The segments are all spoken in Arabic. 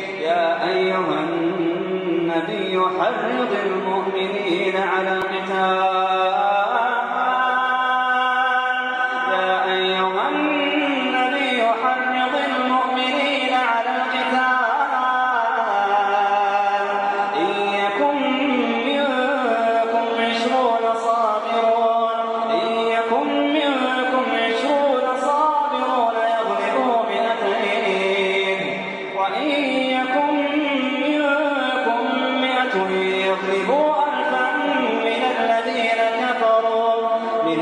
يا أيها النبي حرض المؤمنين على القتال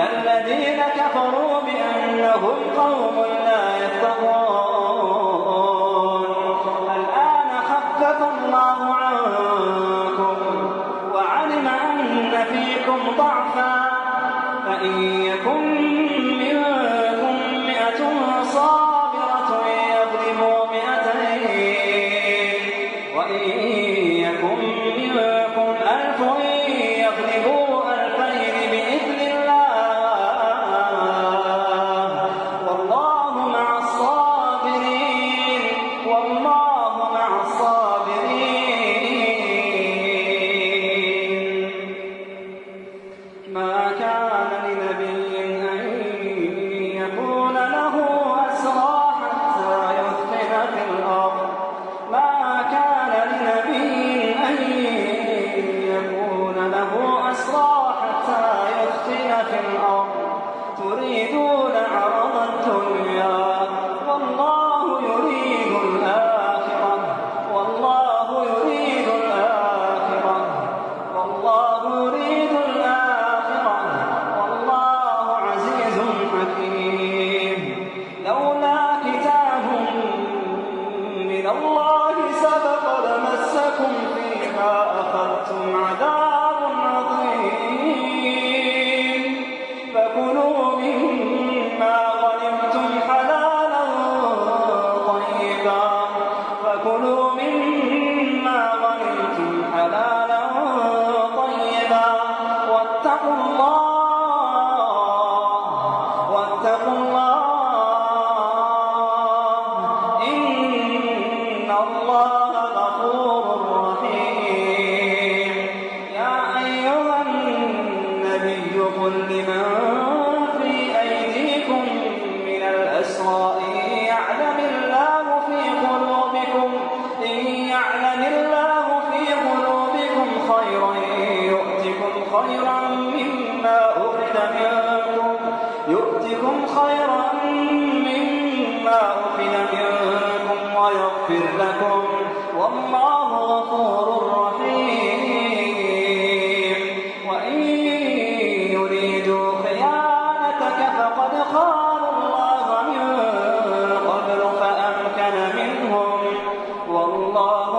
الذين كفروا بأنهم قوم لا يفقهون. الآن خفف الله عنكم وعلم أن فيكم ضعفا فإن يكن منكم 100 صابرة يغلبوا 200 وإن يكن منكم 1000 يغلبوا 2000 بإذن الله والله مع الصابرين. ما كان لنبي أن يكون له أسرى حتى يثخن في الأرض تريدون عرض الدنيا والله يريد الآخرة والله عزيز حكيم. لولا كتاب من الله سبق لمسكم فيما أخذتم عذاب عظيم. فكلوا مما غنمتم حلالا طيبا واتقوا الله إن الله غفور رحيم. يا أيها النبي قل لمن في أيديكم من الأسرى إن يعلم الله في قلوبكم خيرا يؤتكم خيرا مما أخذ منكم ويغفر لكم والله غفور رحيم. وإن يريدوا خيانتك فقد خانوا الله من قبل فأمكن منهم والله